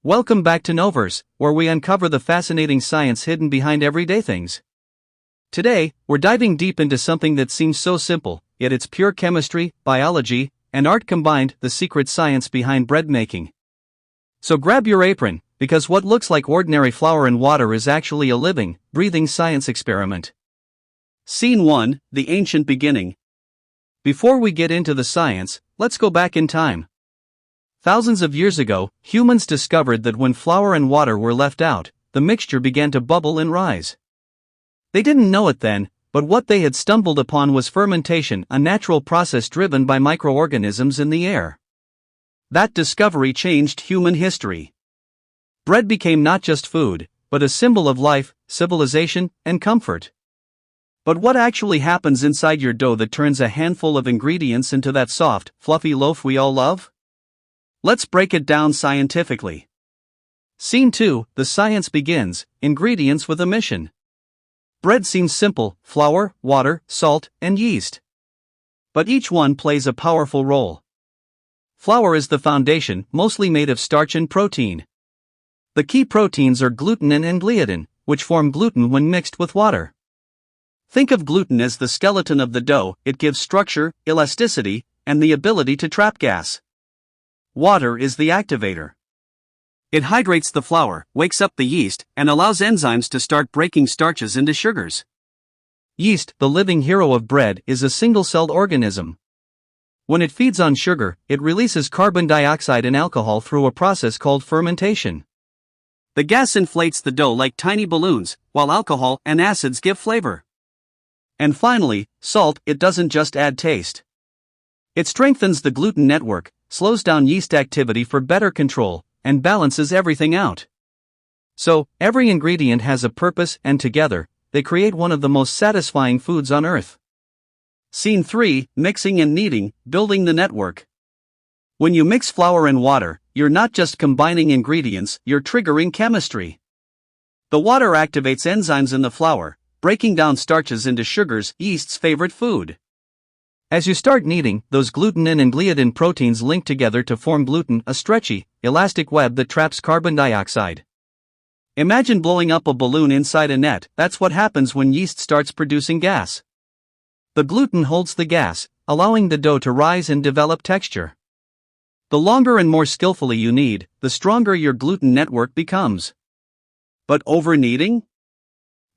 Welcome back to Novers, where we uncover the fascinating science hidden behind everyday things. Today, we're diving deep into something that seems so simple, yet it's pure chemistry, biology, and art combined, the secret science behind bread making. So grab your apron, because what looks like ordinary flour and water is actually a living, breathing science experiment. Scene 1, the ancient beginning. Before we get into the science, let's go back in time. Thousands of years ago, humans discovered that when flour and water were left out, the mixture began to bubble and rise. They didn't know it then, but what they had stumbled upon was fermentation, a natural process driven by microorganisms in the air. That discovery changed human history. Bread became not just food, but a symbol of life, civilization, and comfort. But what actually happens inside your dough that turns a handful of ingredients into that soft, fluffy loaf we all love? Let's break it down scientifically. Scene 2, the science begins, ingredients with a mission. Bread seems simple: flour, water, salt, and yeast. But each one plays a powerful role. Flour is the foundation, mostly made of starch and protein. The key proteins are gluten and gliadin, which form gluten when mixed with water. Think of gluten as the skeleton of the dough. It gives structure, elasticity, and the ability to trap gas. Water is the activator. It hydrates the flour, wakes up the yeast, and allows enzymes to start breaking starches into sugars. Yeast, the living hero of bread, is a single-celled organism. When it feeds on sugar, it releases carbon dioxide and alcohol through a process called fermentation. The gas inflates the dough like tiny balloons, while alcohol and acids give flavor. And finally, salt. It doesn't just add taste. It strengthens the gluten network, slows down yeast activity for better control, and balances everything out. So, every ingredient has a purpose, and together, they create one of the most satisfying foods on earth. Scene 3, mixing and kneading, building the network. When you mix flour and water, you're not just combining ingredients, you're triggering chemistry. The water activates enzymes in the flour, breaking down starches into sugars, yeast's favorite food. As you start kneading, those gluten and gliadin proteins link together to form gluten, a stretchy, elastic web that traps carbon dioxide. Imagine blowing up a balloon inside a net. That's what happens when yeast starts producing gas. The gluten holds the gas, allowing the dough to rise and develop texture. The longer and more skillfully you knead, the stronger your gluten network becomes. But over-kneading?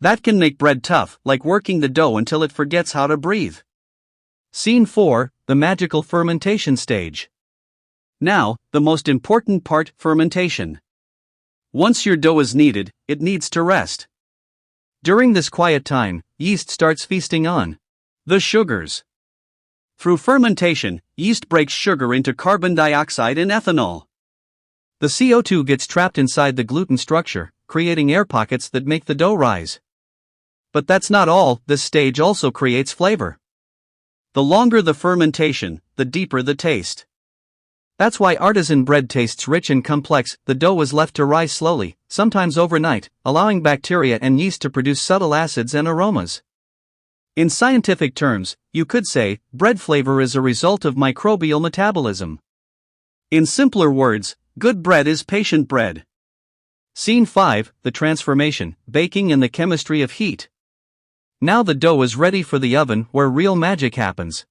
That can make bread tough, like working the dough until it forgets how to breathe. Scene 4, the magical fermentation stage. Now, the most important part: fermentation. Once your dough is kneaded, it needs to rest. During this quiet time, yeast starts feasting on the sugars. Through fermentation, yeast breaks sugar into carbon dioxide and ethanol. The CO2 gets trapped inside the gluten structure, creating air pockets that make the dough rise. But that's not all. This stage also creates flavor. The longer the fermentation, the deeper the taste. That's why artisan bread tastes rich and complex. The dough is left to rise slowly, sometimes overnight, allowing bacteria and yeast to produce subtle acids and aromas. In scientific terms, you could say, bread flavor is a result of microbial metabolism. In simpler words, good bread is patient bread. Scene 5, the transformation, baking and the chemistry of heat. Now the dough is ready for the oven, where real magic happens.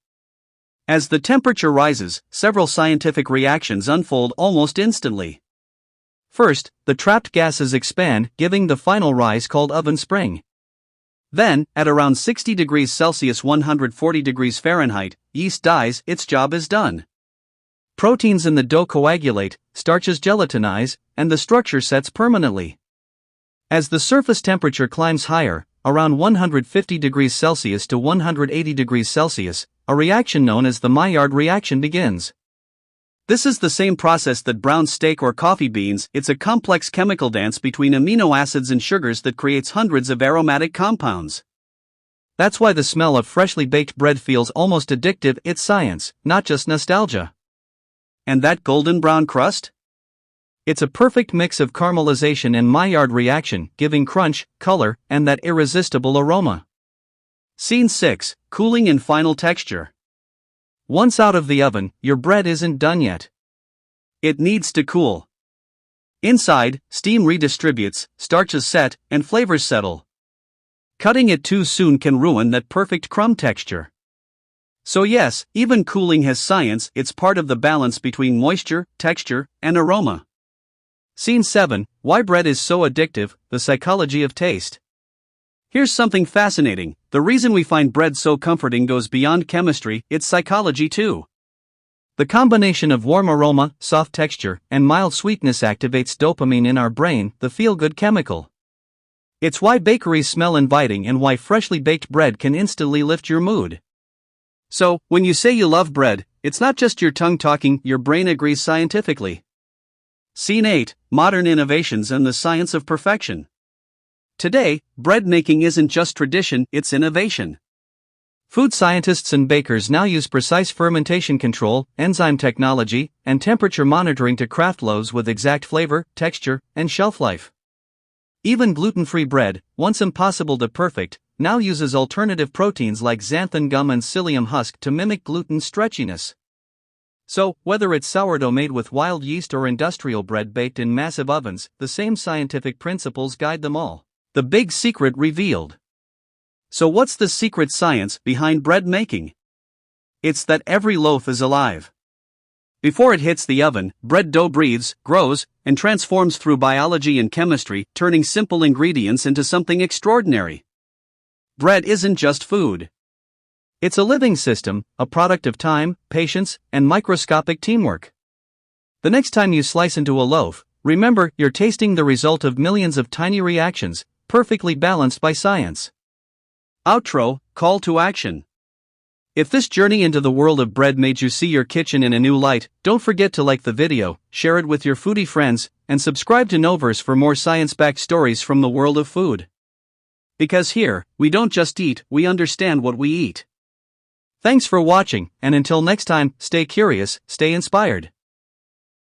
As the temperature rises, several scientific reactions unfold almost instantly. First, the trapped gases expand, giving the final rise called oven spring. Then, at around 60 degrees Celsius 140 degrees Fahrenheit, yeast dies. Its job is done. Proteins in the dough coagulate, starches gelatinize, and the structure sets permanently. As the surface temperature climbs higher, around 150 degrees Celsius to 180 degrees Celsius, a reaction known as the Maillard reaction begins. This is the same process that browns steak or coffee beans. It's a complex chemical dance between amino acids and sugars that creates hundreds of aromatic compounds. That's why the smell of freshly baked bread feels almost addictive. It's science, not just nostalgia. And that golden brown crust? It's a perfect mix of caramelization and Maillard reaction, giving crunch, color, and that irresistible aroma. Scene 6, cooling and final texture. Once out of the oven, your bread isn't done yet. It needs to cool. Inside, steam redistributes, starches set, and flavors settle. Cutting it too soon can ruin that perfect crumb texture. So yes, even cooling has science. It's part of the balance between moisture, texture, and aroma. Scene 7, Why Bread is So Addictive, The Psychology of Taste. Here's something fascinating. The reason we find bread so comforting goes beyond chemistry, it's psychology too. The combination of warm aroma, soft texture, and mild sweetness activates dopamine in our brain, the feel-good chemical. It's why bakeries smell inviting and why freshly baked bread can instantly lift your mood. So, when you say you love bread, it's not just your tongue talking, your brain agrees scientifically. Scene 8, Modern Innovations and the Science of Perfection. Today, bread making isn't just tradition, it's innovation. Food scientists and bakers now use precise fermentation control, enzyme technology, and temperature monitoring to craft loaves with exact flavor, texture, and shelf life. Even gluten-free bread, once impossible to perfect, now uses alternative proteins like xanthan gum and psyllium husk to mimic gluten stretchiness. So, whether it's sourdough made with wild yeast or industrial bread baked in massive ovens, the same scientific principles guide them all. The big secret revealed. So what's the secret science behind bread making? It's that every loaf is alive. Before it hits the oven, bread dough breathes, grows, and transforms through biology and chemistry, turning simple ingredients into something extraordinary. Bread isn't just food. It's a living system, a product of time, patience, and microscopic teamwork. The next time you slice into a loaf, remember you're tasting the result of millions of tiny reactions, perfectly balanced by science. Outro, Call to Action. If this journey into the world of bread made you see your kitchen in a new light, don't forget to like the video, share it with your foodie friends, and subscribe to Noverse for more science-backed stories from the world of food. Because here, we don't just eat, we understand what we eat. Thanks for watching, and until next time, stay curious, stay inspired.